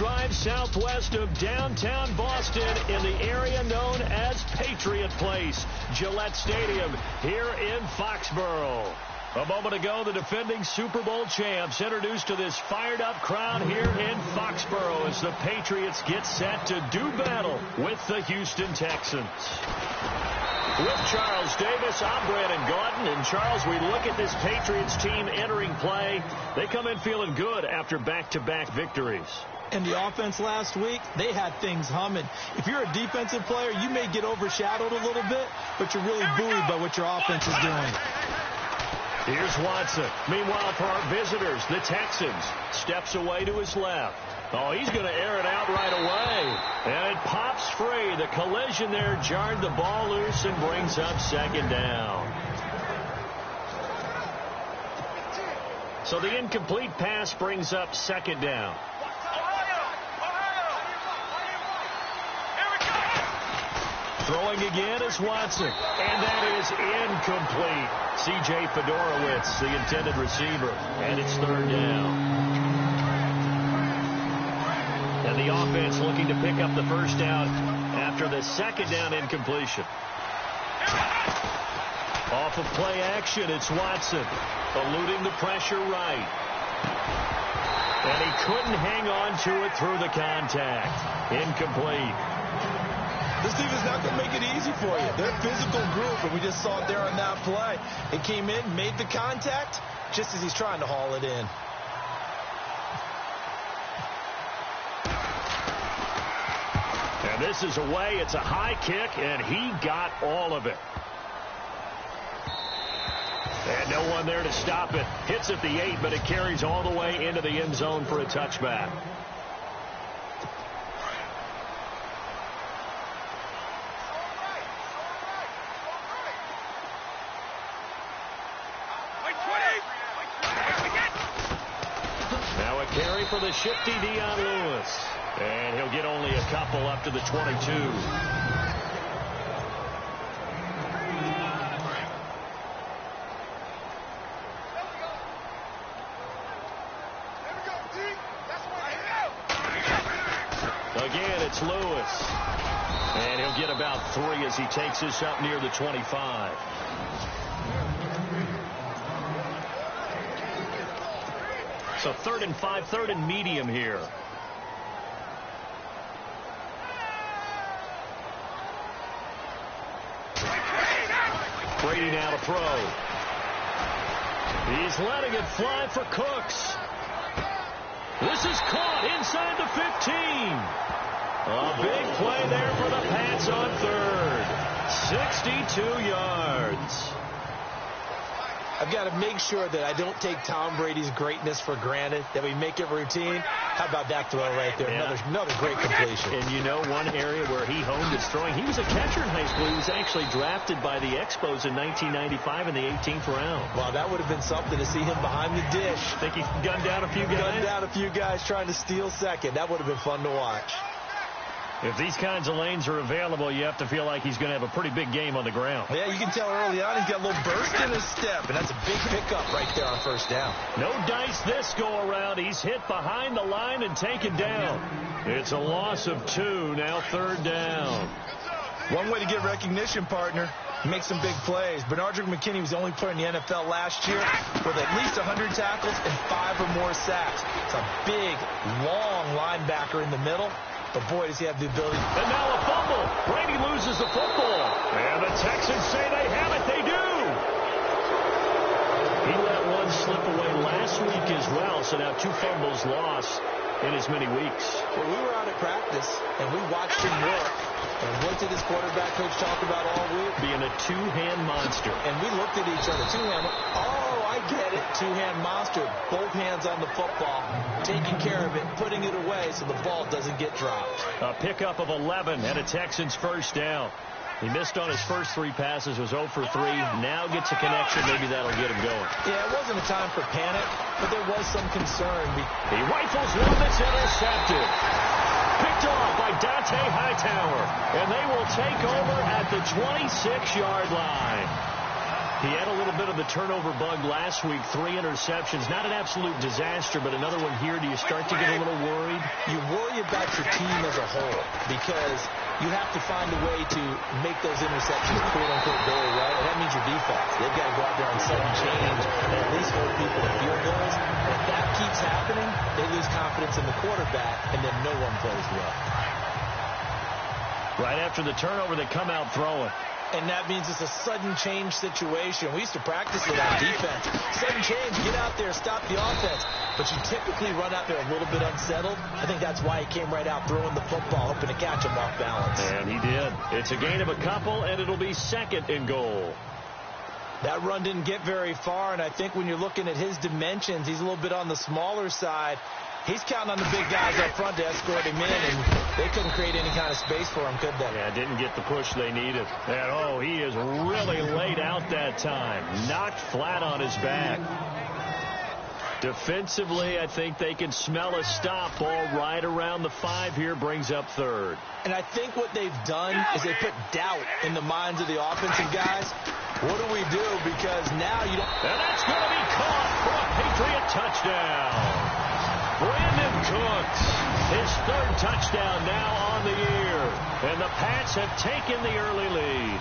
drive southwest of downtown Boston in the area known as Patriot Place, Gillette Stadium here in Foxborough. A moment ago, the defending Super Bowl champs introduced to this fired-up crowd here in Foxborough as the Patriots get set to do battle with the Houston Texans. With Charles Davis, I'm Brandon Gaudin. And, Charles, we look at this Patriots team entering play. They come in feeling good after back-to-back victories. And the offense last week, they had things humming. If you're a defensive player, you may get overshadowed a little bit, but you're really buoyed by what your offense is doing. Here's Watson. Meanwhile, for our visitors, the Texans, steps away to his left. Oh, he's going to air it out right away. And it pops free. The collision there jarred the ball loose and brings up second down. So the incomplete pass brings up second down. Throwing again is Watson. And that is incomplete. C.J. Fedorowicz, the intended receiver. And it's third down. And the offense looking to pick up the first down after the second down incompletion. Off of play action, it's Watson. Eluding the pressure right. And he couldn't hang on to it through the contact. Incomplete. This team is not going to make it easy for you. They're a physical group, and we just saw it there on that play. It came in, made the contact, just as he's trying to haul it in. And this is away. It's a high kick, and he got all of it. And no one there to stop it. Hits at the 8, but it carries all the way into the end zone for a touchback. Carry for the shifty Dion Lewis. And he'll get only a couple up to the 22. Again, it's Lewis. And he'll get about 3 as he takes this up near the 25. So 3rd and 5, 3rd and medium here. Brady now to throw. He's letting it fly for Cooks. This is caught inside the 15. A big play there for the Pats on 3rd. 62 yards. I've got to make sure that I don't take Tom Brady's greatness for granted, that we make it routine. How about that throw right there? Yeah. Another great completion. And you know one area where he honed his throwing, he was a catcher in high school. He was actually drafted by the Expos in 1995 in the 18th round. Wow, that would have been something to see him behind the dish. Think he gunned down a few guys? Gunned down a few guys trying to steal second. That would have been fun to watch. If these kinds of lanes are available, you have to feel like he's going to have a pretty big game on the ground. Yeah, you can tell early on he's got a little burst in his step, and that's a big pickup right there on first down. No dice this go-around. He's hit behind the line and taken down. It's a loss of 2, now 3rd down. One way to get recognition, partner. Make some big plays. Bernardrick McKinney was the only player in the NFL last year with at least 100 tackles and 5 or more sacks. It's a big, long linebacker in the middle. But, boy, does he have the ability. And now a fumble. Brady loses the football. And the Texans say they have it. They do. He let one slip away last week as well. So now 2 fumbles lost in as many weeks. Well, we were out at practice, and we watched him work. And what did his quarterback coach talk about all week? Being a 2-hand monster. And we looked at each other. 2-hand. Oh, I get it. 2-hand monster. Both hands on the football. Taking care of it. Putting it away so the ball doesn't get dropped. A pickup of 11 and a Texans first down. He missed on his first 3 passes, was 0 for 3. Now gets a connection. Maybe that'll get him going. Yeah, it wasn't a time for panic, but there was some concern. He rifles one that's intercepted. Picked off by Dante Hightower. And they will take over at the 26-yard line. He had a little bit of the turnover bug last week. 3 interceptions. Not an absolute disaster, but another one here. Do you start to get a little worried? You worry about your team as a whole, because you have to find a way to make those interceptions quote-unquote go away, and that means your defense. They've got to go out there on sudden change and at least hold people to field goals. And if that keeps happening, they lose confidence in the quarterback, and then no one plays well. Right after the turnover, they come out throwing. And that means it's a sudden change situation. We used to practice it on defense. Sudden change, get out there, stop the offense. But you typically run out there a little bit unsettled. I think that's why he came right out throwing the football, hoping to catch him off balance. And he did. It's a gain of a couple, and it'll be 2nd and goal. That run didn't get very far, and I think when you're looking at his dimensions, he's a little bit on the smaller side. He's counting on the big guys up front to escort him in, and they couldn't create any kind of space for him, could they? Yeah, didn't get the push they needed. And, oh, he is really laid out that time. Knocked flat on his back. Defensively, I think they can smell a stop. Ball right around the 5 here, brings up 3rd. And I think what they've done is they put doubt in the minds of the offensive guys. What do we do? Because now you don't... And that's going to be caught for a Patriot touchdown. Brandon Cooks, his 3rd touchdown now on the year. And the Pats have taken the early lead.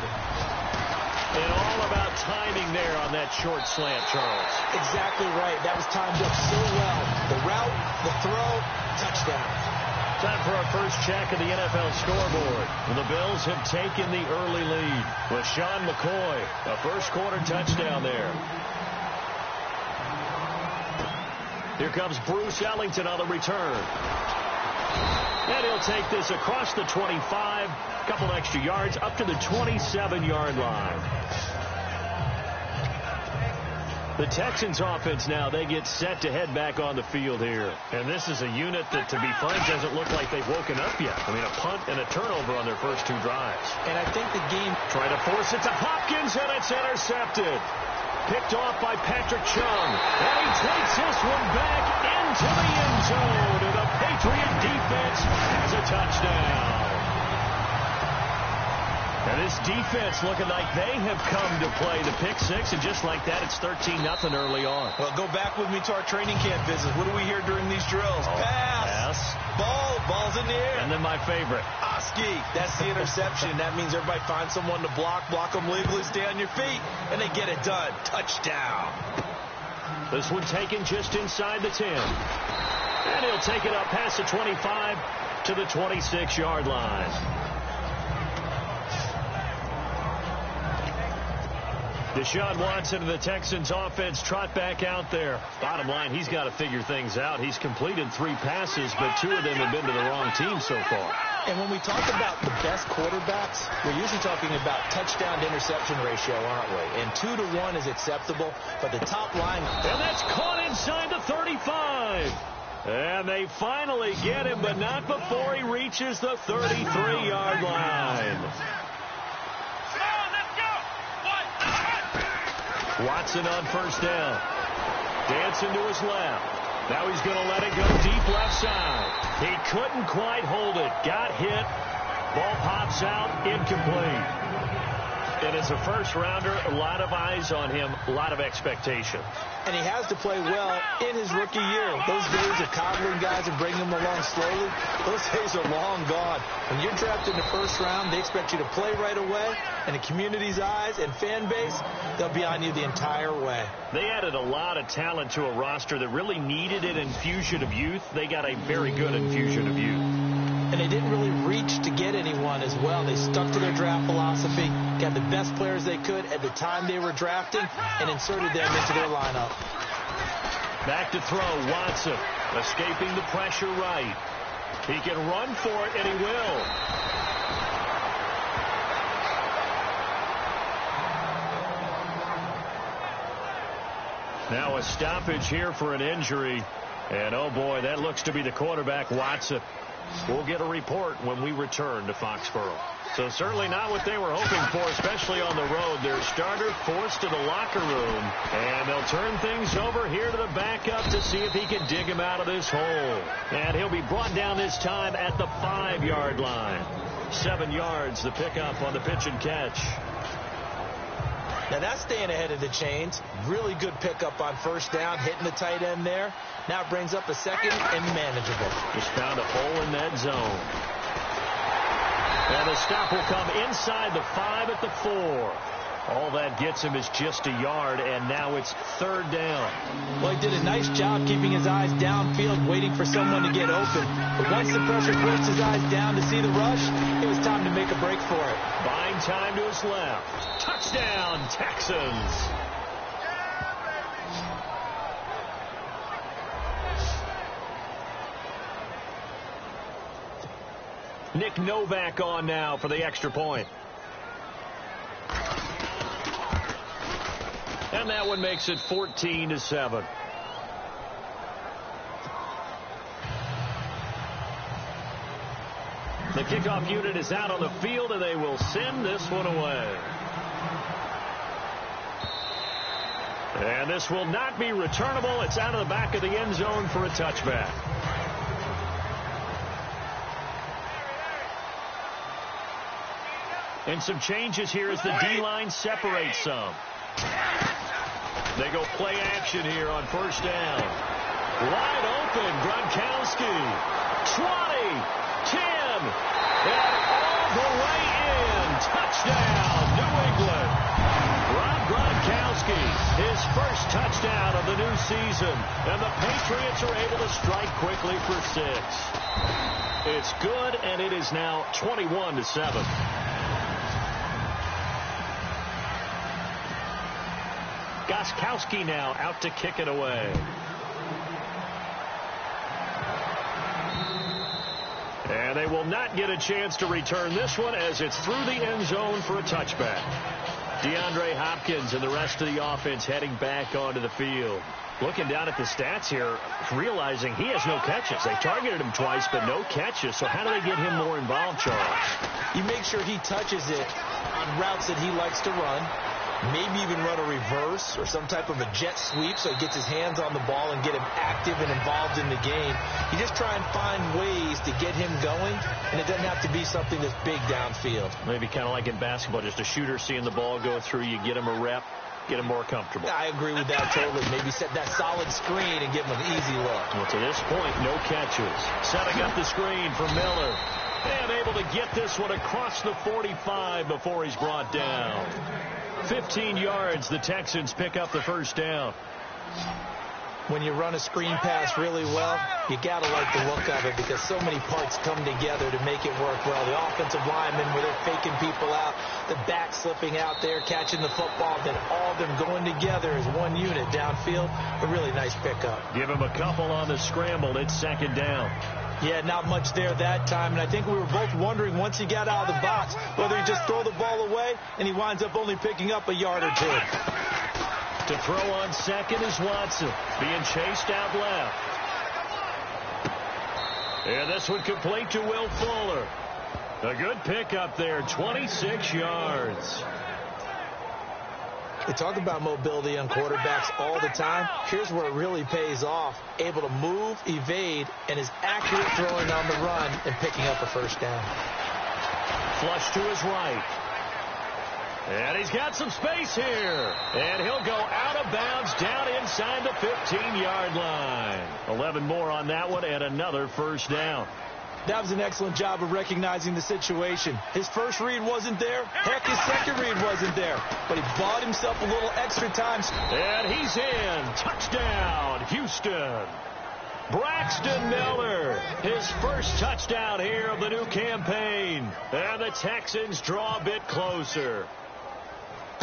And all about timing there on that short slant, Charles. Exactly right. That was timed up so well. The route, the throw, touchdown. Time for our first check of the NFL scoreboard. The Bills have taken the early lead with Sean McCoy. A first-quarter touchdown there. Here comes Bruce Ellington on the return. And he'll take this across the 25, a couple extra yards, up to the 27-yard line. The Texans offense now, they get set to head back on the field here. And this is a unit that, to be frank, doesn't look like they've woken up yet. I mean, a punt and a turnover on their first 2 drives. And I think the game... Trying to force it to Hopkins, and it's intercepted. Picked off by Patrick Chung. And he takes this one back into the end zone. And the Patriot defense has a touchdown. And this defense looking like they have come to play the pick 6. And just like that, it's 13-0 early on. Well, go back with me to our training camp visits. What do we hear during these drills? Pass. Ball. Ball's in the air. And then my favorite. Oski. That's the interception. That means everybody finds someone to block them legally, stay on your feet, and they get it done. Touchdown. This one taken just inside the 10. And he'll take it up past the 25 to the 26-yard line. Deshaun Watson of the Texans offense trot back out there. Bottom line, he's got to figure things out. He's completed 3 passes, but 2 of them have been to the wrong team so far. And when we talk about the best quarterbacks, we're usually talking about touchdown to interception ratio, aren't we? And 2 to 1 is acceptable, but the top line... And that's caught inside the 35. And they finally get him, but not before he reaches the 33-yard line. Watson on first down. Dancing to his left. Now he's going to let it go deep left side. He couldn't quite hold it. Got hit. Ball pops out. Incomplete. And as a first-rounder, a lot of eyes on him, a lot of expectation. And he has to play well in his rookie year. Those days of coddling guys and bringing them along slowly, those days are long gone. When you're drafted in the first round, they expect you to play right away. And the community's eyes and fan base, they'll be on you the entire way. They added a lot of talent to a roster that really needed an infusion of youth. They got a very good infusion of youth. And they didn't really reach to get anyone as well. They stuck to their draft philosophy, got the best players they could at the time they were drafting, and inserted them into their lineup. Back to throw, Watson, escaping the pressure right. He can run for it, and he will. Now a stoppage here for an injury. And, oh, boy, that looks to be the quarterback, Watson. We'll get a report when we return to Foxborough. So certainly not what they were hoping for, especially on the road. Their starter forced to the locker room, and they'll turn things over here to the backup to see if he can dig him out of this hole. And he'll be brought down this time at the 5-yard line. 7 yards, the pickup on the pitch and catch. Now that's staying ahead of the chains. Really good pickup on first down, hitting the tight end there. Now it brings up a second and manageable. Just found a hole in that zone. And the stop will come inside the 5 at the 4. All that gets him is just a yard, and now it's third down. Well, he did a nice job keeping his eyes downfield, waiting for someone to get open. But once the pressure forced his eyes down to see the rush, it was time to make a break for it. Buying time to his left. Touchdown, Texans. Nick Novak on now for the extra point. And that one makes it 14-7. The kickoff unit is out on the field, and they will send this one away. And this will not be returnable. It's out of the back of the end zone for a touchback. And some changes here as the D-line separates some. They go play action here on first down. Wide open, Gronkowski. 20, 10, and all the way in. Touchdown, New England. Rob Gronkowski, his first touchdown of the new season. And the Patriots are able to strike quickly for 6. It's good, and it is now 21-7. Gronkowski now out to kick it away. And they will not get a chance to return this one as it's through the end zone for a touchback. DeAndre Hopkins and the rest of the offense heading back onto the field. Looking down at the stats here, realizing he has no catches. They targeted him twice, but no catches. So how do they get him more involved, Charles? You make sure he touches it on routes that he likes to run. Maybe even run a reverse or some type of a jet sweep so he gets his hands on the ball and get him active and involved in the game. You just try and find ways to get him going, and it doesn't have to be something that's big downfield. Maybe kind of like in basketball, just a shooter seeing the ball go through, you get him a rep, get him more comfortable. I agree with that totally. Maybe set that solid screen and give him an easy look. Well, to this point, no catches. Setting up the screen for Miller. And able to get this one across the 45 before he's brought down. 15 yards, the Texans pick up the first down. When you run a screen pass really well, you got to like the look of it because so many parts come together to make it work well. The offensive linemen where they're faking people out, the back slipping out there, catching the football, then all of them going together as one unit downfield. A really nice pickup. Give him a couple on the scramble. It's second down. Yeah, not much there that time, and I think we were both wondering once he got out of the box whether he just throw the ball away, and he winds up only picking up a yard or 2. To throw on second is Watson, being chased out left. And this one complete to Will Fuller. A good pickup there, 26 yards. We talk about mobility on quarterbacks all the time. Here's where it really pays off. Able to move, evade, and is accurate throwing on the run and picking up a first down. Flush to his right. And he's got some space here. And he'll go out of bounds down inside the 15-yard line. 11 more on that one and another first down. That was an excellent job of recognizing the situation. His first read wasn't there. Heck, his second read wasn't there. But he bought himself a little extra time. And he's in. Touchdown, Houston. Braxton Miller, his first touchdown here of the new campaign. And the Texans draw a bit closer.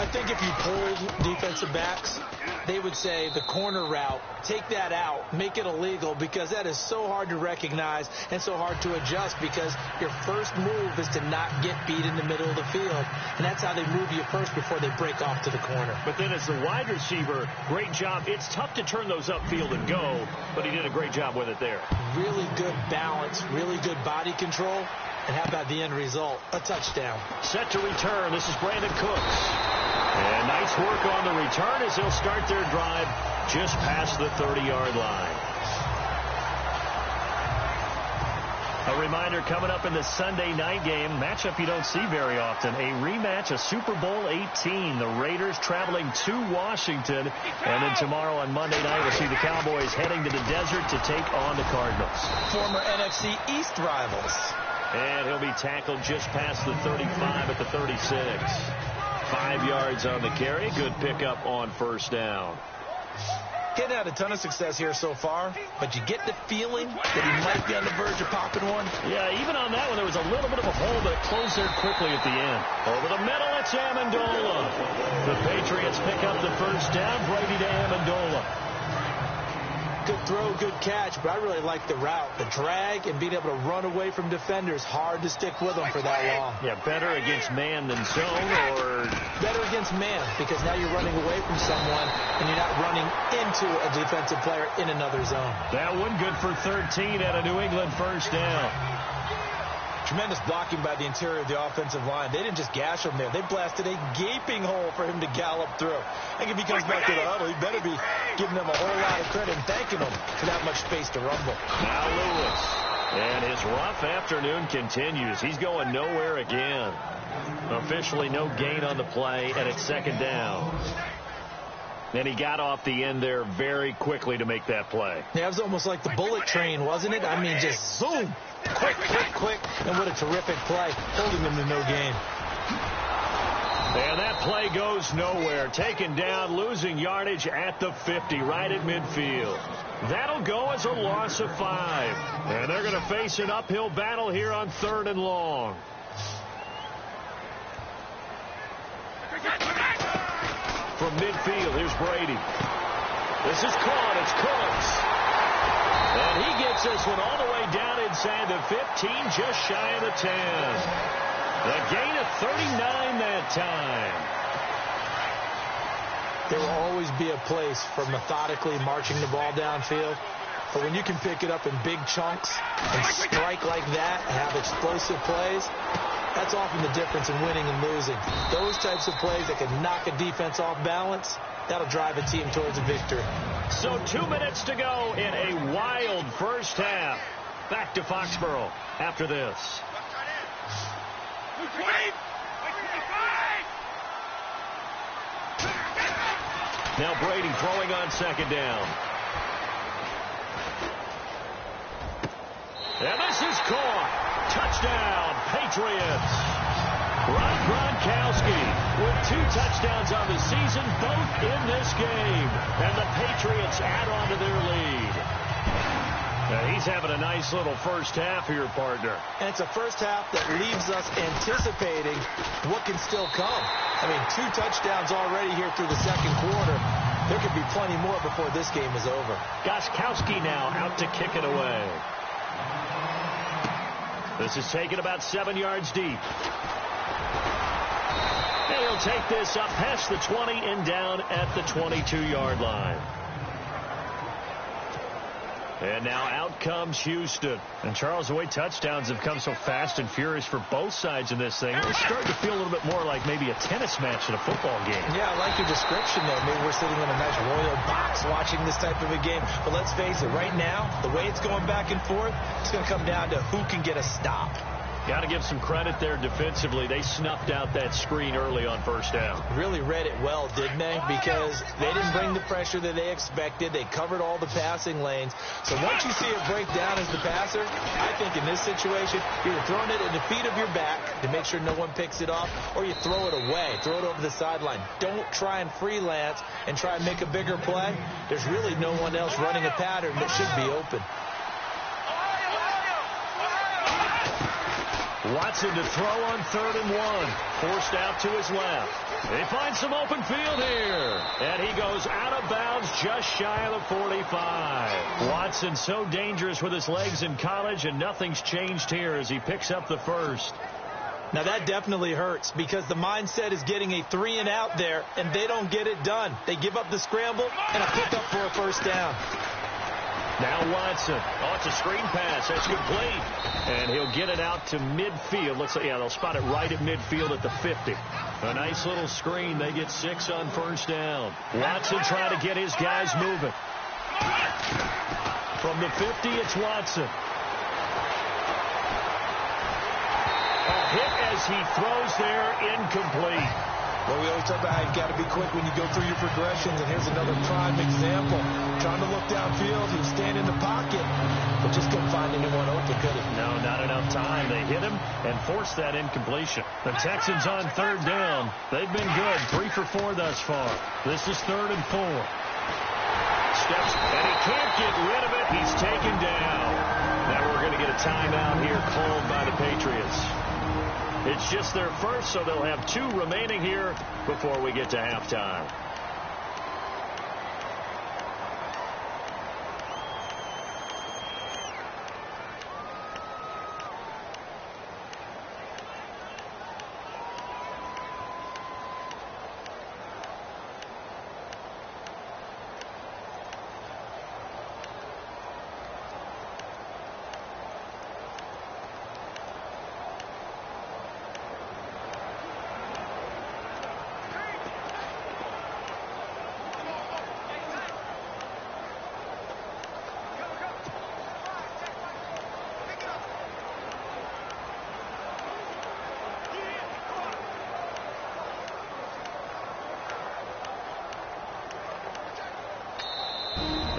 I think if you polled defensive backs, they would say the corner route, take that out, make it illegal, because that is so hard to recognize and so hard to adjust because your first move is to not get beat in the middle of the field. And that's how they move you first before they break off to the corner. But then as the wide receiver, great job. It's tough to turn those upfield and go, but he did a great job with it there. Really good balance, really good body control. And how about the end result? A touchdown. Set to return. This is Brandon Cooks. And nice work on the return as he'll start their drive just past the 30-yard line. A reminder coming up in the Sunday night game, matchup you don't see very often, a rematch of Super Bowl 18. The Raiders traveling to Washington. And then tomorrow on Monday night, we'll see the Cowboys heading to the desert to take on the Cardinals. Former NFC East rivals. And he'll be tackled just past the 35 at the 36. 5 yards on the carry. Good pickup on first down. Getting had a ton of success here so far, but you get the feeling that he might be on the verge of popping one. Yeah, even on that one, there was a little bit of a hole, but it closed there quickly at the end. Over the middle, it's Amendola. The Patriots pick up the first down. Brady to Amendola. Good throw, good catch, but I really like the route. The drag and being able to run away from defenders, hard to stick with them for that long. Yeah, better against man than zone, or... Better against man, because now you're running away from someone and you're not running into a defensive player in another zone. That one good for 13 at a New England first down. Tremendous blocking by the interior of the offensive line. They didn't just gash him there. They blasted a gaping hole for him to gallop through. I think if he comes back to the huddle, he better be giving them a whole lot of credit and thanking them for that much space to rumble. Now Lewis. And his rough afternoon continues. He's going nowhere again. Officially no gain on the play, and it's second down. And he got off the end there very quickly to make that play. Yeah, it was almost like the bullet train, wasn't it? I mean, just zoom. Quick, quick, quick. And what a terrific play, holding them to no gain. And that play goes nowhere. Taken down, losing yardage at the 50, right at midfield. That'll go as a loss of 5. And they're going to face an uphill battle here on 3rd and long. From midfield, here's Brady. This is caught. It's Cooks. And he gets this one all the way down inside the 15, just shy of the 10. The gain of 39 that time. There will always be a place for methodically marching the ball downfield. But when you can pick it up in big chunks and strike like that and have explosive plays, that's often the difference in winning and losing. Those types of plays that can knock a defense off balance, that'll drive a team towards a victory. So 2 minutes to go in a wild first half. Back to Foxborough after this. Now Brady throwing on second down. And this is caught. Touchdown, Patriots. Rob Gronkowski with 2 touchdowns on the season, both in this game. And the Patriots add on to their lead. Now he's having a nice little first half here, partner. And it's a first half that leaves us anticipating what can still come. I mean, 2 touchdowns already here through the second quarter. There could be plenty more before this game is over. Gronkowski now out to kick it away. This is taken about 7 yards deep. And he'll take this up past the 20 and down at the 22-yard line. And now out comes Houston. And Charles, the way touchdowns have come so fast and furious for both sides in this thing, it's starting to feel a little bit more like maybe a tennis match in a football game. Yeah, I like your description there. Maybe we're sitting in a nice royal box watching this type of a game. But let's face it, right now, the way it's going back and forth, it's going to come down to who can get a stop. Got to give some credit there defensively. They snuffed out that screen early on first down. Really read it well, didn't they? Because they didn't bring the pressure that they expected. They covered all the passing lanes. So once you see it break down as the passer, I think in this situation, you're throwing it at the feet of your back to make sure no one picks it off, or you throw it away. Throw it over the sideline. Don't try and freelance and try and make a bigger play. There's really no one else running a pattern that should be open. Watson to throw on 3rd and 1. Forced out to his left. They find some open field here. And he goes out of bounds just shy of the 45. Watson so dangerous with his legs in college, and nothing's changed here as he picks up the first. Now that definitely hurts because the mindset is getting a 3 and out there, and they don't get it done. They give up the scramble and a pickup for a first down. Now Watson. Oh, it's a screen pass. That's complete. And he'll get it out to midfield. Looks like, yeah, they'll spot it right at midfield at the 50. A nice little screen. They get 6 on first down. Watson trying to get his guys moving. From the 50, it's Watson. as he throws there incomplete. Well, we always talk about how you've got to be quick when you go through your progressions, and here's another prime example. Trying to look downfield, he was standing in the pocket, but just couldn't find anyone open, could he? No, not enough time. They hit him and forced that incompletion. The Texans on third down. They've been good, 3 for 4 thus far. This is 3rd and 4. Steps, and he can't get rid of it. He's taken down. Now we're going to get a timeout here called by the Patriots. It's just their first, so they'll have 2 remaining here before we get to halftime.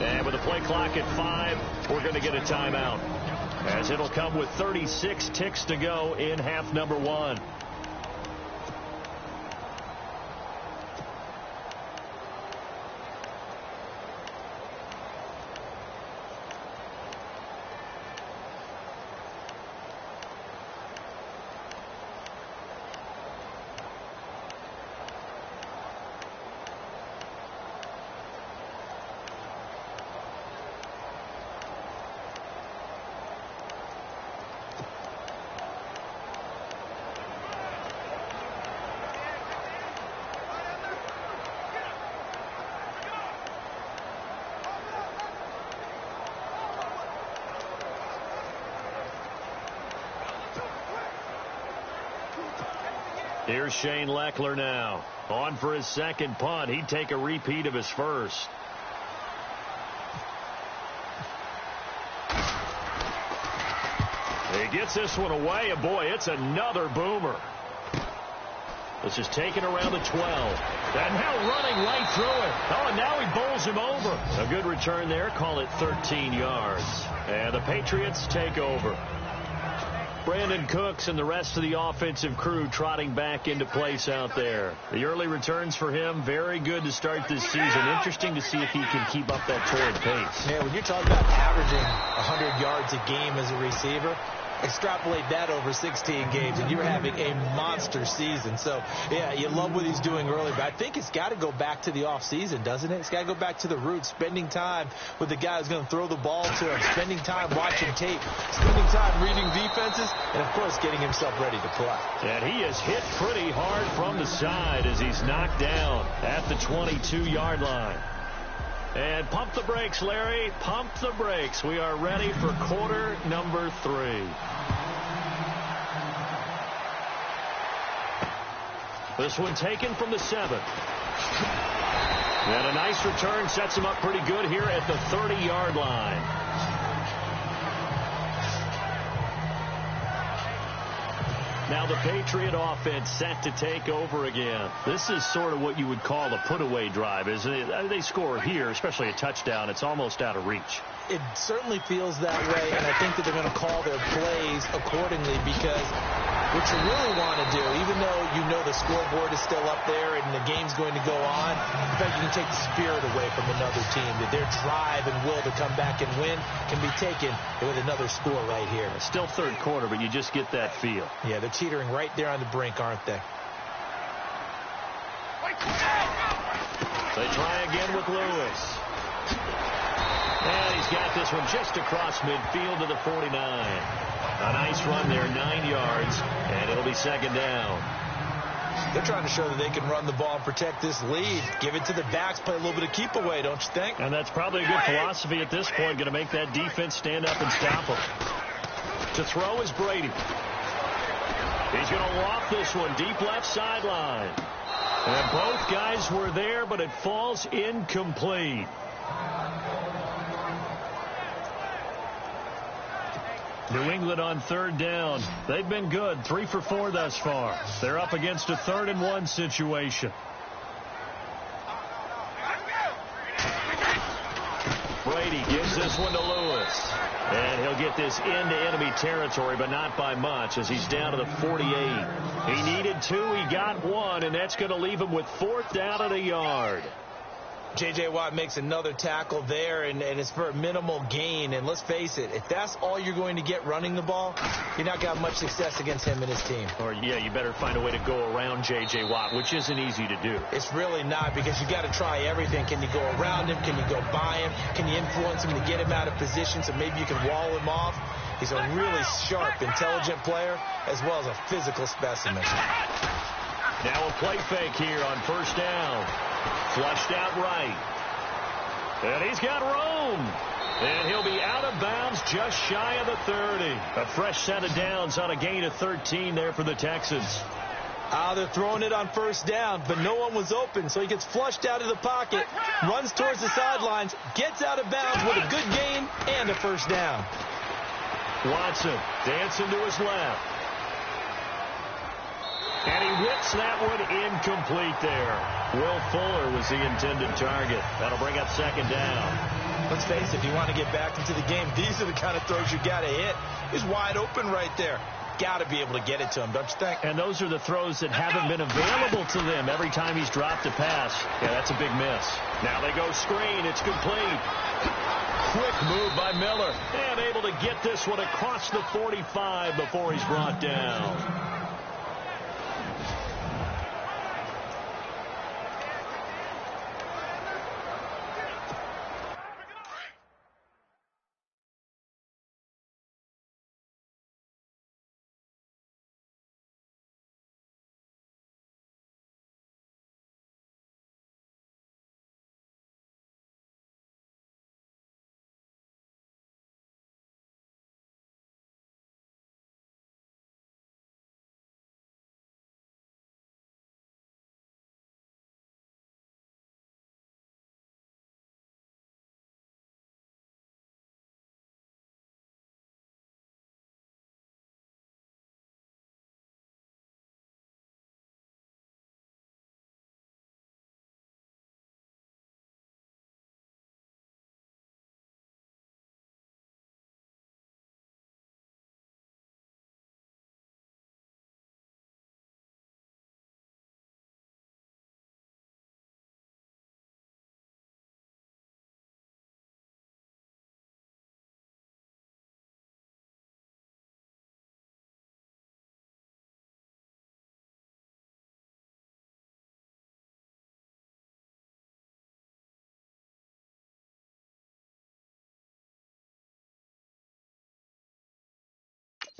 And with the play clock at 5, we're going to get a timeout, as it'll come with 36 ticks to go in half number 1. Here's Shane Leckler now. On for his second punt. He'd take a repeat of his first. He gets this one away, and boy, it's another boomer. This is taken around the 12. And now running right through it. Oh, and now he bowls him over. A good return there. Call it 13 yards. And the Patriots take over. Brandon Cooks and the rest of the offensive crew trotting back into place out there. The early returns for him, very good to start this season. Interesting to see if he can keep up that torrid pace. Yeah, when you're talking about averaging 100 yards a game as a receiver, extrapolate that over 16 games, and you're having a monster season. So, yeah, you love what he's doing early, but I think it's got to go back to the offseason, doesn't it? It's got to go back to the roots, spending time with the guy who's going to throw the ball to him, spending time watching tape, spending time reading defenses, and, of course, getting himself ready to play. And he is hit pretty hard from the side as he's knocked down at the 22-yard line. And pump the brakes, Larry. Pump the brakes. We are ready for quarter number 3. This one taken from the 7. And a nice return sets him up pretty good here at the 30-yard line. Now the Patriot offense set to take over again. This is sort of what you would call a put-away drive, isn't it? They score here, especially a touchdown. It's almost out of reach. It certainly feels that way, and I think that they're going to call their plays accordingly, because what you really want to do, even though you know the scoreboard is still up there and the game's going to go on, in fact, you can take the spirit away from another team, that their drive and will to come back and win can be taken with another score right here. It's still third quarter, but you just get that feel. Yeah, they're teetering right there on the brink, aren't they? They try again with Lewis. And he's got this one just across midfield to the 49. A nice run there, 9 yards, and it'll be second down. They're trying to show that they can run the ball and protect this lead. Give it to the backs, play a little bit of keep away, don't you think? And that's probably a good philosophy at this point, going to make that defense stand up and stop them. To throw is Brady. He's going to loft this one deep left sideline. And both guys were there, but it falls incomplete. New England on third down. They've been good, 3 for 4 thus far. They're up against a 3rd-and-1 situation. Brady gives this one to Lewis. And he'll get this into enemy territory, but not by much, as he's down to the 48. He needed 2, he got 1, and that's going to leave him with 4th down and a yard. J.J. Watt makes another tackle there, and it's for a minimal gain. And let's face it, if that's all you're going to get running the ball, you're not going to have much success against him and his team. Or, yeah, you better find a way to go around J.J. Watt, which isn't easy to do. It's really not, because you got to try everything. Can you go around him? Can you go by him? Can you influence him to get him out of position so maybe you can wall him off? He's a really sharp, intelligent player, as well as a physical specimen. Now a play fake here on 1st down. Flushed out right. And he's got room. And he'll be out of bounds just shy of the 30. A fresh set of downs on a gain of 13 there for the Texans. They're throwing it on 1st down, but no one was open, so he gets flushed out of the pocket, runs towards the sidelines, gets out of bounds with a good gain and a 1st down. Watson dancing to his left. And he whips that one incomplete there. Will Fuller was the intended target. That'll bring up 2nd down. Let's face it, if you want to get back into the game, these are the kind of throws you got to hit. He's wide open right there. Got to be able to get it to him, don't you think? And those are the throws that haven't been available to them every time he's dropped a pass. Yeah, that's a big miss. Now they go screen. It's complete. Quick move by Miller. And able to get this one across the 45 before he's brought down.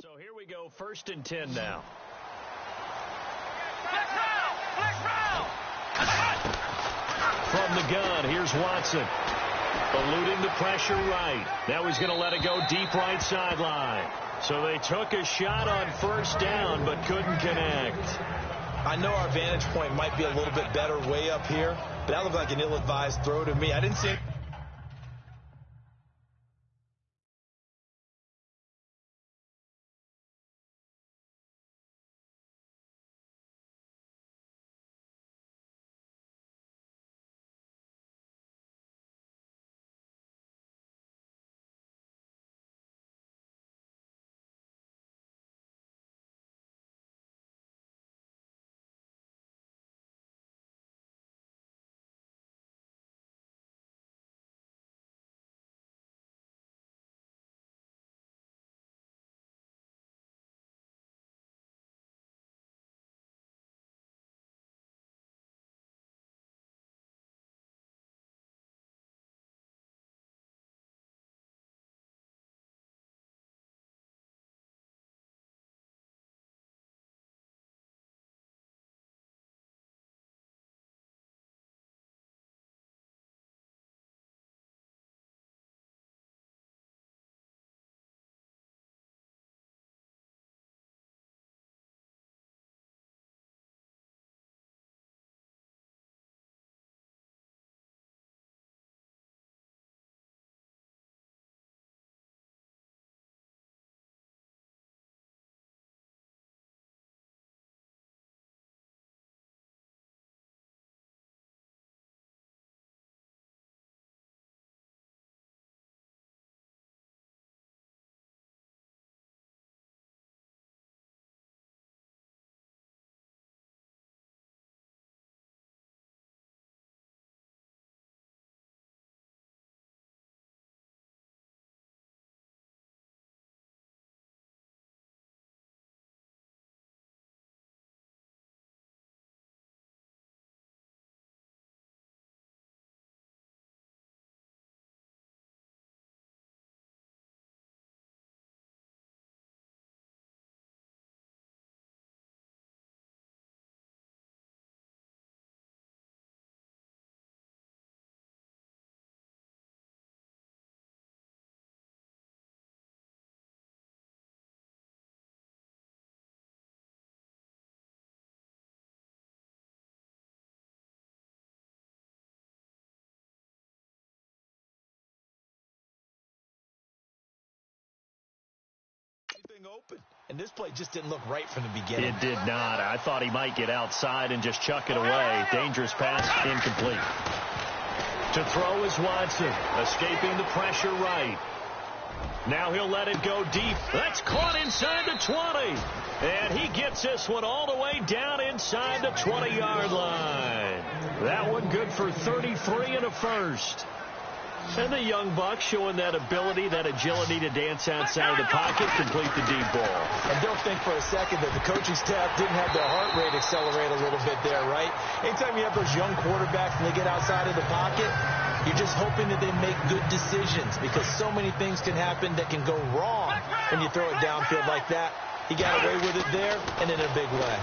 So here we go, 1st and 10 now. From the gun, here's Watson. Eluding the pressure right. Now he's going to let it go deep right sideline. So they took a shot on 1st down, but couldn't connect. I know our vantage point might be a little bit better way up here, but that looked like an ill-advised throw to me. I didn't see it. open. And this play just didn't look right from the beginning. It did not. I thought he might get outside and just chuck it away. Dangerous pass, incomplete. To throw is Watson, escaping the pressure right. Now he'll let it go deep. That's caught inside the 20. And he gets this one all the way down inside the 20-yard line. That one good for 33 and a first. And the young buck showing that ability, that agility to dance outside of the pocket, complete the deep ball. And don't think for a second that the coaching staff didn't have their heart rate accelerate a little bit there, right? Anytime you have those young quarterbacks and they get outside of the pocket, you're just hoping that they make good decisions because so many things can happen that can go wrong when you throw it downfield like that. He got away with it there and in a big way.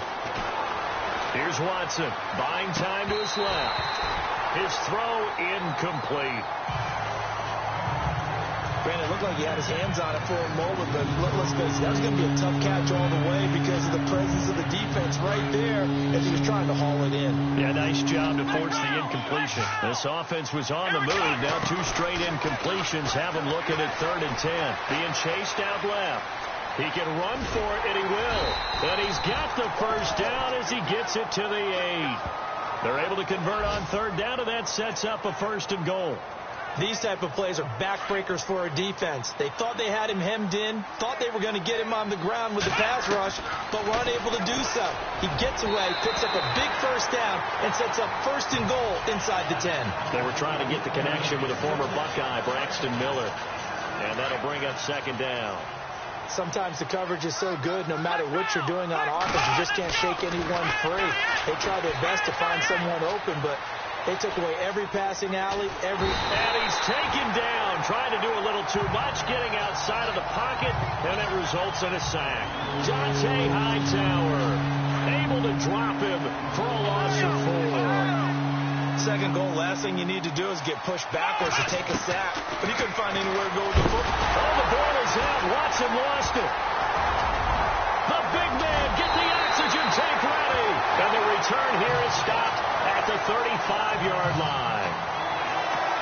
Here's Watson, buying time to his left. His throw incomplete. Brandon, it looked like he had his hands on it for a moment, but let's face it, that was going to be a tough catch all the way because of the presence of the defense right there as he was trying to haul it in. Yeah, nice job to force the incompletion. This offense was on the move. Now 2 straight incompletions have him looking at 3rd and 10. Being chased out left. He can run for it, and he will. And he's got the first down as he gets it to the 8. They're able to convert on 3rd down, and that sets up a 1st and goal. These type of plays are backbreakers for a defense. They thought they had him hemmed in, thought they were going to get him on the ground with the pass rush, but were unable to do so. He gets away, picks up a big 1st down, and sets up 1st and goal inside the 10. They were trying to get the connection with a former Buckeye, Braxton Miller, and that'll bring up 2nd down. Sometimes the coverage is so good, no matter what you're doing on offense, you just can't shake anyone free. They try their best to find someone open, but they took away every passing alley, And he's taken down, trying to do a little too much, getting outside of the pocket, and it results in a sack. Dante Hightower able to drop him for a loss of 4. 2nd goal, last thing you need to do is get pushed backwards to take a sack. But he couldn't find anywhere to go with the football. Oh, the ball is out. Watson lost it. The big man, get the oxygen tank ready. And the return here is stopped at the 35-yard line.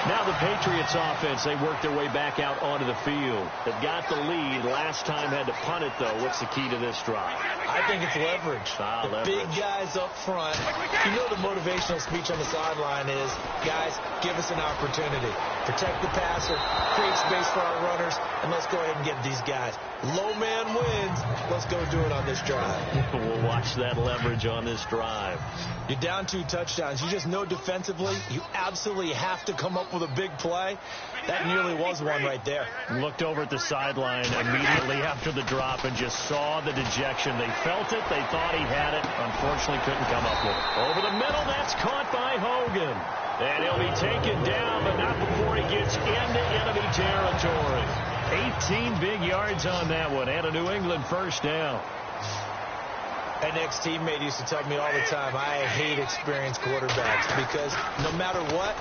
Now the Patriots offense, they worked their way back out onto the field. They've got the lead. Last time had to punt it, though. What's the key to this drive? I think it's leverage. Leverage. Big guys up front. You know the motivational speech on the sideline is, guys, give us an opportunity. Protect the passer, create space for our runners, and let's go ahead and get these guys. Low man wins. Let's go do it on this drive. We'll watch that leverage on this drive. You're down 2 touchdowns. You just know defensively you absolutely have to come up with a big play. That nearly was one right there. Looked over at the sideline immediately after the drop and just saw the dejection. They felt it. They thought he had it. Unfortunately, couldn't come up with it. Over the middle, that's caught by Hogan. And he'll be taken down, but not before he gets into enemy territory. 18 big yards on that one, and a New England 1st down. An ex-teammate used to tell me all the time, I hate experienced quarterbacks because no matter what,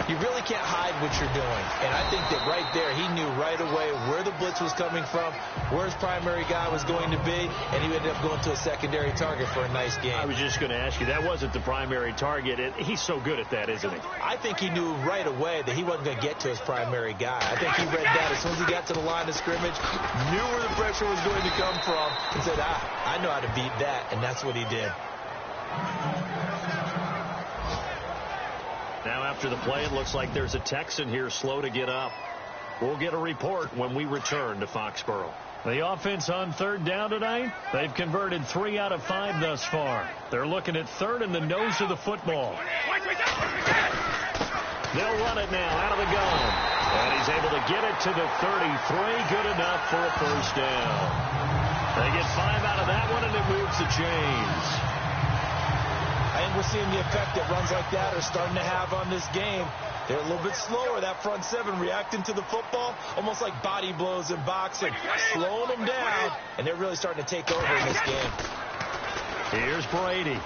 you really can't hide what you're doing. And I think that right there, he knew right away where the blitz was coming from, where his primary guy was going to be, and he ended up going to a secondary target for a nice game. I was just going to ask you, that wasn't the primary target. He's so good at that, isn't he? I think he knew right away that he wasn't going to get to his primary guy. I think he read that as soon as he got to the line of scrimmage, knew where the pressure was going to come from, and said, I know how to beat that. And that's what he did. Now after the play, it looks like there's a Texan here slow to get up. We'll get a report when we return to Foxborough. The offense on 3rd down tonight, they've converted 3 out of 5 thus far. They're looking at 3rd in the nose of the football. They'll run it now out of the gun. And he's able to get it to the 33. Good enough for a 1st down. They get 5 out of that one, and it moves the chains. I think we're seeing the effect that runs like that are starting to have on this game. They're a little bit slower, that front 7, reacting to the football, almost like body blows in boxing, slowing them down, and they're really starting to take over in this game. Here's Brady.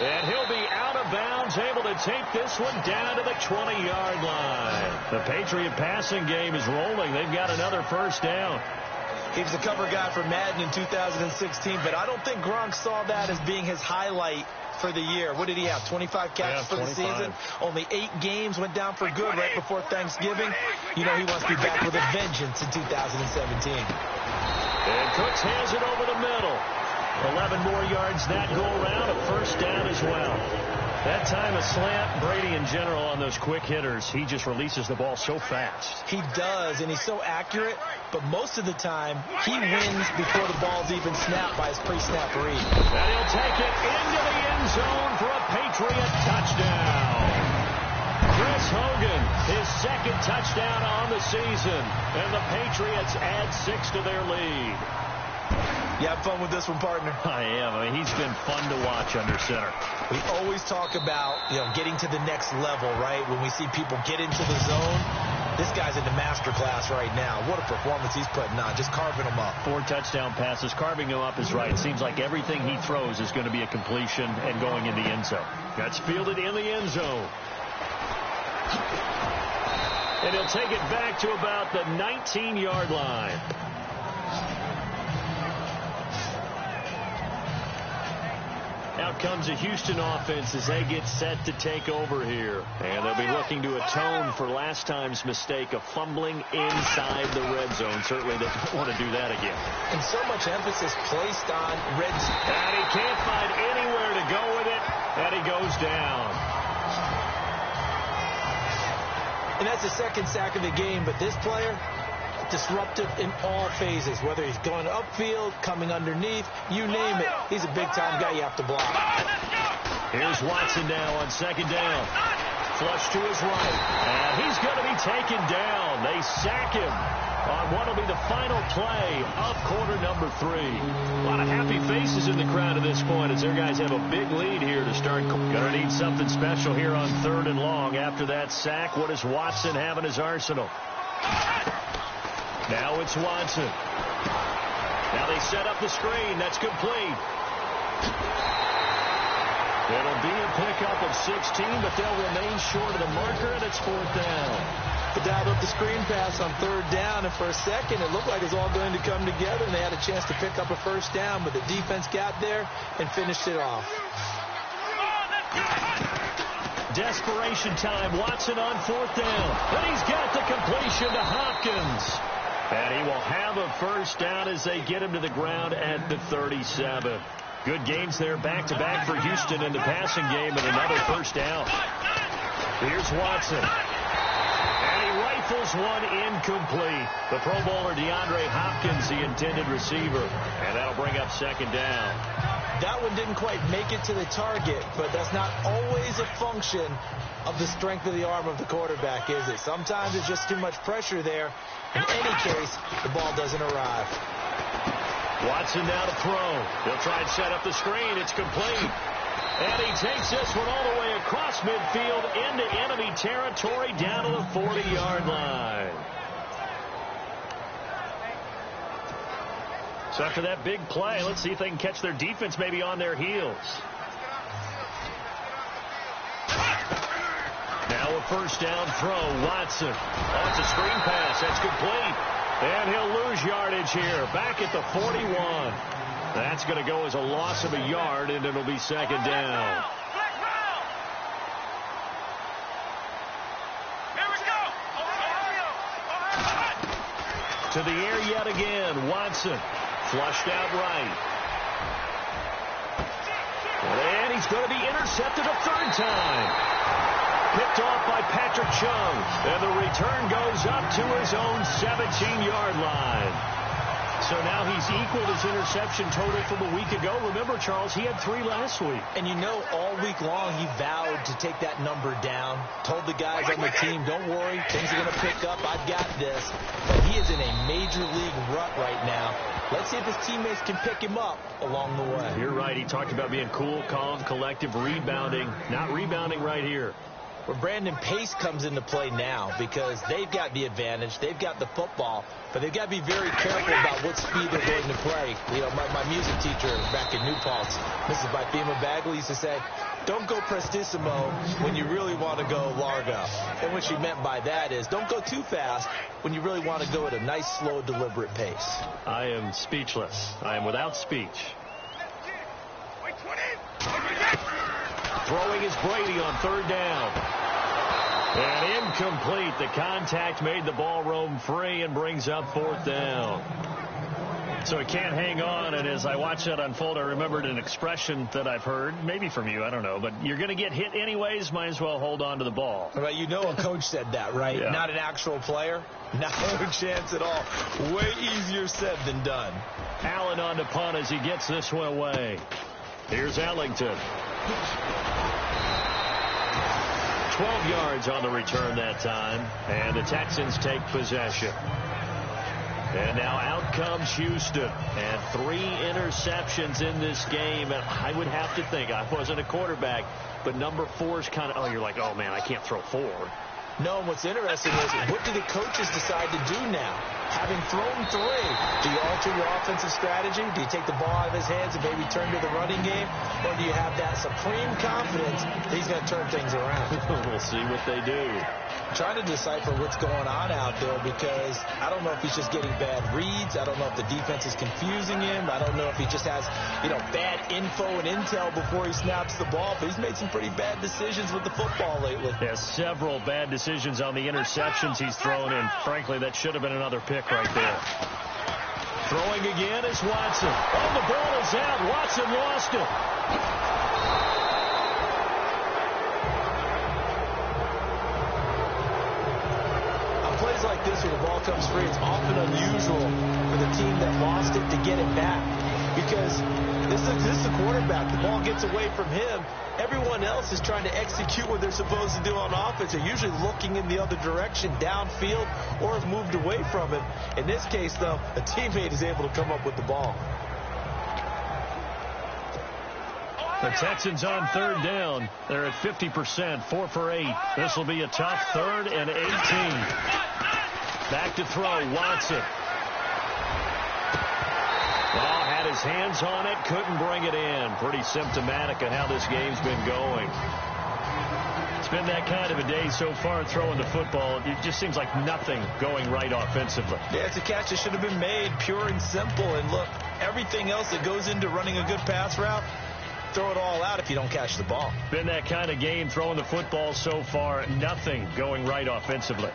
And he'll be out of bounds, able to take this one down to the 20-yard line. The Patriot passing game is rolling. They've got another 1st down. He was a cover guy for Madden in 2016, but I don't think Gronk saw that as being his highlight for the year. What did he have, 25 catches for the season? Only 8 games, went down for good right before Thanksgiving. You know he wants to be back with a vengeance in 2017. And Cooks hands it over the middle. 11 more yards that go around, a first down as well. That time a slant. Brady in general on those quick hitters, he just releases the ball so fast. He does, and he's so accurate, but most of the time he wins before the ball's even snapped by his pre-snap read. And he'll take it into the end zone for a Patriot touchdown. Chris Hogan, his second touchdown on the season, and the Patriots add 6 to their lead. You have fun with this one, partner? I am. I mean, he's been fun to watch under center. We always talk about, getting to the next level, right? When we see people get into the zone, this guy's in the master class right now. What a performance he's putting on, just carving them up. 4 touchdown passes. Carving them up is right. It seems like everything he throws is going to be a completion and going in the end zone. That's fielded in the end zone. And he'll take it back to about the 19-yard line. Out comes a Houston offense as they get set to take over here. And they'll be looking to atone for last time's mistake of fumbling inside the red zone. Certainly they don't want to do that again. And so much emphasis placed on red zone. And he can't find anywhere to go with it. And he goes down. And that's the second sack of the game, but this player, disruptive in all phases, whether he's going upfield, coming underneath, you name it. He's a big-time guy you have to block. Here's Watson now on second down. Flush to his right. And he's going to be taken down. They sack him on what will be the final play of quarter number 3. A lot of happy faces in the crowd at this point as their guys have a big lead here to start. Going to need something special here on 3rd and long. After that sack, what does Watson have in his arsenal? Now it's Watson. Now they set up the screen. That's complete. It'll be a pickup of 16, but they'll remain short of the marker, and it's 4th down. They dialed up the screen pass on 3rd down, and for a second it looked like it was all going to come together, and they had a chance to pick up a first down, but the defense got there and finished it off. Desperation time. Watson on 4th down, and he's got the completion to Hopkins. And he will have a first down as they get him to the ground at the 37. Good gains there back-to-back for Houston in the passing game, and another first down. Here's Watson. And he rifles one incomplete. The Pro Bowler DeAndre Hopkins, the intended receiver. And that'll bring up 2nd down. That one didn't quite make it to the target, but that's not always a function of the strength of the arm of the quarterback, is it? Sometimes it's just too much pressure there. In any case, the ball doesn't arrive. Watson now to throw. He'll try and set up the screen. It's complete. And he takes this one all the way across midfield into enemy territory down to the 40-yard line. So after that big play, let's see if they can catch their defense maybe on their heels. Now a first down throw. Watson. Oh, it's a screen pass. That's complete. And he'll lose yardage here. Back at the 41. That's going to go as a loss of a yard, and it'll be 2nd down. To the air yet again. Watson. Flushed out right. And he's going to be intercepted a 3rd time. Picked off by Patrick Chung. And the return goes up to his own 17-yard line. So now he's equaled his interception total from a week ago. Remember, Charles, he had 3 last week. And all week long he vowed to take that number down. Told the guys on the team, don't worry, things are going to pick up. I've got this. But he is in a major league rut right now. Let's see if his teammates can pick him up along the way. You're right. He talked about being cool, calm, collective, rebounding. Not rebounding right here. Where Brandon Pace comes into play now because they've got the advantage. They've got the football, but they've got to be very careful about what speed they're going to play. You know, my music teacher back in New Paltz, Mrs. Bifema Bagley, used to say, don't go prestissimo when you really want to go largo. And what she meant by that is don't go too fast when you really want to go at a nice, slow, deliberate pace. I am speechless. I am without speech. Throwing is Brady on 3rd down. And incomplete. The contact made the ball roam free and brings up 4th down. So he can't hang on, and as I watched that unfold, I remembered an expression that I've heard, maybe from you, I don't know, but you're going to get hit anyways, might as well hold on to the ball. Well, you know a coach said that, right? Yeah. Not an actual player. No chance at all. Way easier said than done. Allen on to punt as he gets this one away. Here's Ellington. 12 yards on the return that time, and the Texans take possession. And now out comes Houston, and 3 interceptions in this game. And I would have to think, I wasn't a quarterback, but number 4 is kind of, oh, you're like, oh, man, I can't throw 4. No, what's interesting is, what do the coaches decide to do now? Having thrown 3, do you alter your offensive strategy? Do you take the ball out of his hands and maybe turn to the running game? Or do you have that supreme confidence that he's going to turn things around? We'll see what they do. I'm trying to decipher what's going on out there, because I don't know if he's just getting bad reads. I don't know if the defense is confusing him. I don't know if he just has, bad info and intel before he snaps the ball. But he's made some pretty bad decisions with the football lately. Yeah, several bad decisions on the interceptions he's thrown, and frankly, that should have been another pick right there. Throwing again is Watson. Oh, the ball is out. Watson lost it. On plays like this where the ball comes free, it's often unusual for the team that lost it to get it back, because this is the quarterback. The ball gets away from him. Everyone else is trying to execute what they're supposed to do on offense. They're usually looking in the other direction, downfield, or have moved away from him. In this case, though, a teammate is able to come up with the ball. The Texans on 3rd down. They're at 50%, 4 for 8. This will be a tough 3rd and 18. Back to throw, Watson. Well, had his hands on it, couldn't bring it in. Pretty symptomatic of how this game's been going. It's been that kind of a day so far throwing the football. It just seems like nothing going right offensively. Yeah, it's a catch that should have been made, pure and simple. And look, everything else that goes into running a good pass route, throw it all out if you don't catch the ball. Been that kind of game throwing the football so far. Nothing going right offensively.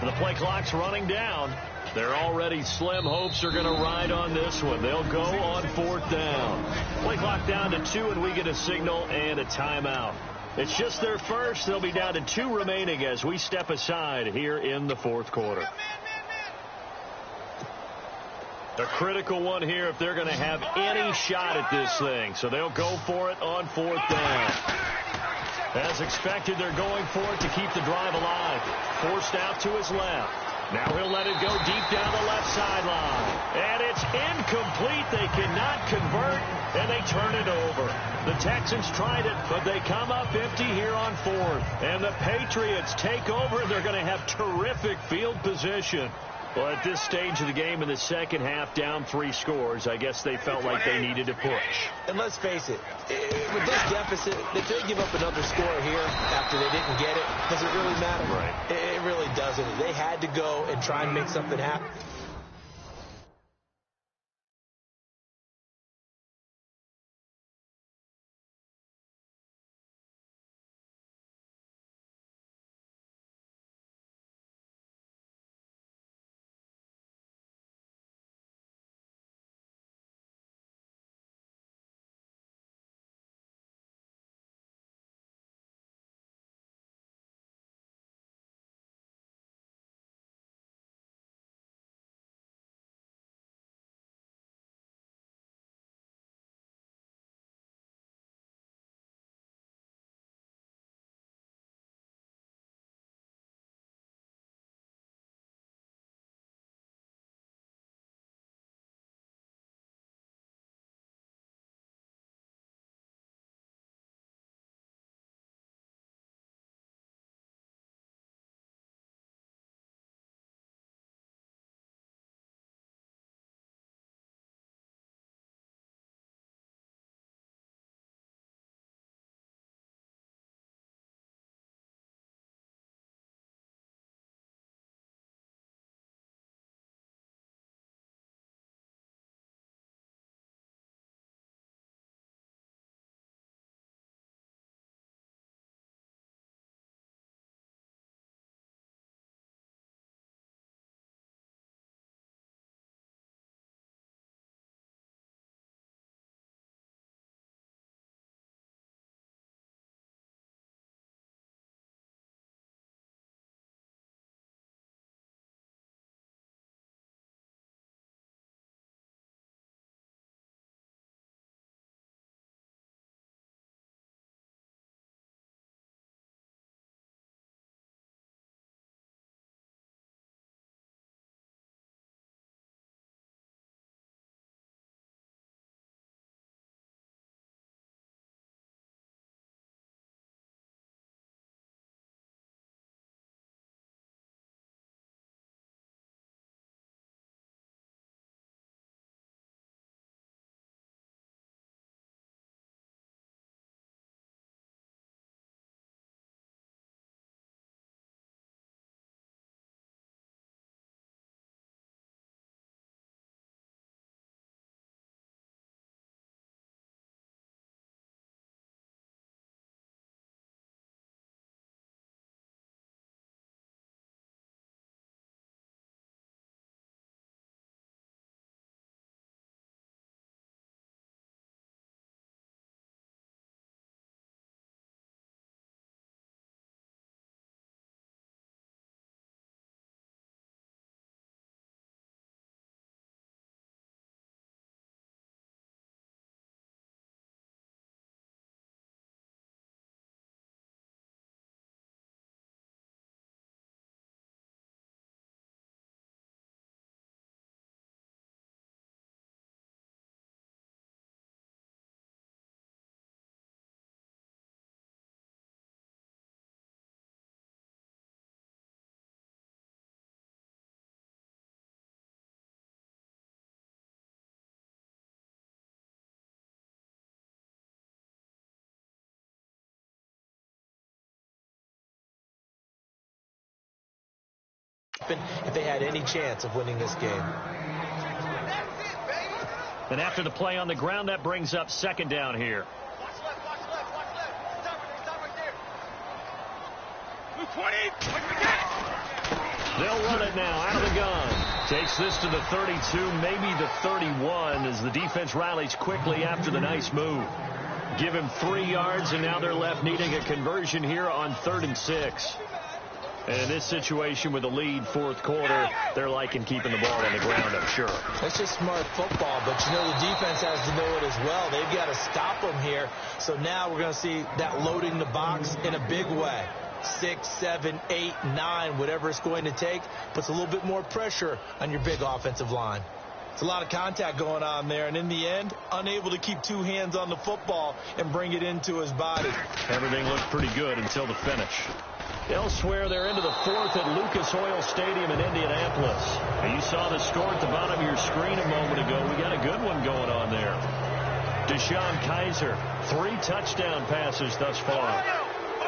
The play clock's running down. They're already slim hopes are going to ride on this one. They'll go on 4th down. Play clock down to 2, and we get a signal and a timeout. It's just their first. They'll be down to 2 remaining as we step aside here in the 4th quarter. A critical one here if they're going to have any shot at this thing. So they'll go for it on 4th down. As expected, they're going for it to keep the drive alive. Forced out to his left. Now he'll let it go deep down the left sideline. And it's incomplete. They cannot convert, and they turn it over. The Texans tried it, but they come up empty here on 4th. And the Patriots take over. They're going to have terrific field position. Well, at this stage of the game in the second half, down 3 scores, I guess they felt like they needed to push. And let's face it, with this deficit, if they give up another score here after they didn't get it, does it really matter? Right. It really doesn't. They had to go and try and make something happen. happen if they had any chance of winning this game. And after the play on the ground, that brings up second down here. Watch left, watch left, watch left. Stop right there. 20. They'll run it now out of the gun. Takes this to the 32, maybe the 31, as the defense rallies quickly after the nice move. Give him 3 yards, and now they're left needing a conversion here on 3rd and 6. And in this situation with a lead, fourth quarter, they're liking keeping the ball on the ground, I'm sure. That's just smart football, but you know the defense has to know it as well. They've got to stop them here. So now we're going to see that loading the box in a big way. 6, 7, 8, 9, whatever it's going to take, puts a little bit more pressure on your big offensive line. It's a lot of contact going on there, and in the end, unable to keep 2 hands on the football and bring it into his body. Everything looked pretty good until the finish. Elsewhere, they're into the 4th at Lucas Oil Stadium in Indianapolis. And you saw the score at the bottom of your screen a moment ago. We got a good one going on there. Deshaun Kaiser, 3 touchdown passes thus far.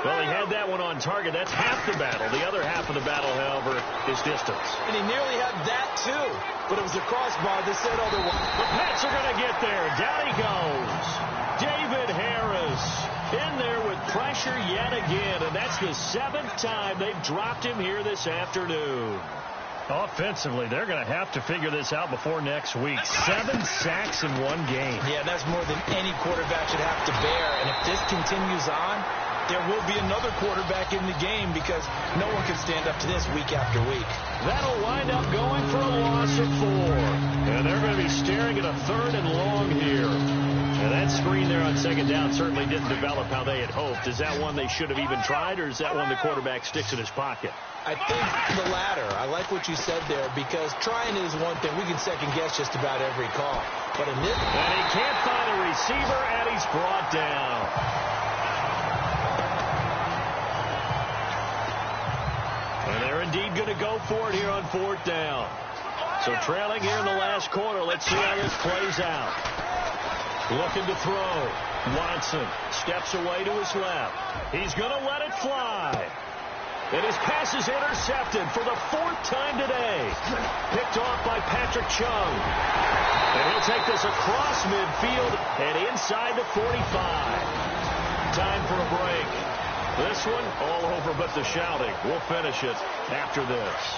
Well, he had that one on target. That's half the battle. The other half of the battle, however, is distance. And he nearly had that, too. But it was a crossbar that said otherwise. The Pats are going to get there. Down he goes. David Harris in there with pressure yet again. And that's the 7th time they've dropped him here this afternoon. Offensively, they're going to have to figure this out before next week. 7 sacks in 1 game. Yeah, that's more than any quarterback should have to bear. And if this continues on, there will be another quarterback in the game because no one can stand up to this week after week. That'll wind up going for a loss of 4. And they're going to be staring at a 3rd and long here. And that screen there on 2nd down certainly didn't develop how they had hoped. Is that one they should have even tried, or is that one the quarterback sticks in his pocket? I think the latter. I like what you said there because trying is one thing. We can second-guess just about every call. But in this... And he can't find a receiver, and he's brought down. And they're indeed going to go for it here on 4th down. So trailing here in the last quarter. Let's see how this plays out. Looking to throw. Watson steps away to his left. He's going to let it fly. And his pass is intercepted for the 4th time today. Picked off by Patrick Chung. And he'll take this across midfield and inside the 45. Time for a break. This one all over but the shouting. We'll finish it after this.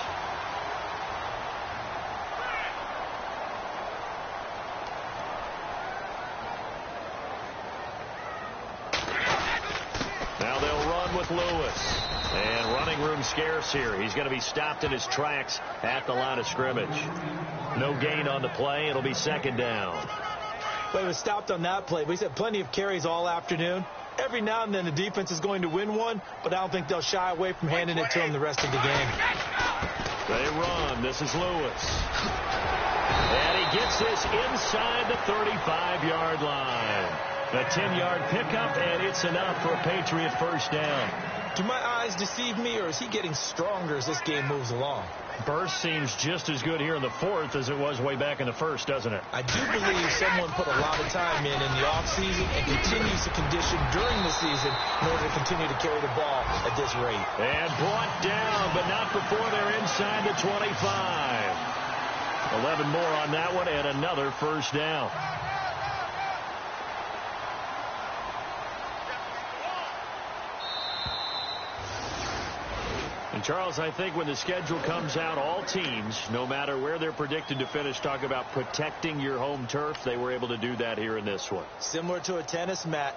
Now they'll run with Lewis. And running room scarce here. He's going to be stopped in his tracks at the line of scrimmage. No gain on the play. It'll be 2nd down. Well, he was stopped on that play, but he's had plenty of carries all afternoon. Every now and then the defense is going to win one, but I don't think they'll shy away from handing it to him the rest of the game. They run. This is Lewis. And he gets this inside the 35-yard line. A 10-yard pickup, and it's enough for a Patriot 1st down. Do my eyes deceive me, or is he getting stronger as this game moves along? Burst seems just as good here in the 4th as it was way back in the 1st, doesn't it? I do believe someone put a lot of time in the offseason and continues to condition during the season in order to continue to carry the ball at this rate. And brought down, but not before they're inside the 25. 11 more on that one, and another 1st down. And Charles, I think when the schedule comes out, all teams, no matter where they're predicted to finish, talk about protecting your home turf. They were able to do that here in this one. Similar to a tennis mat,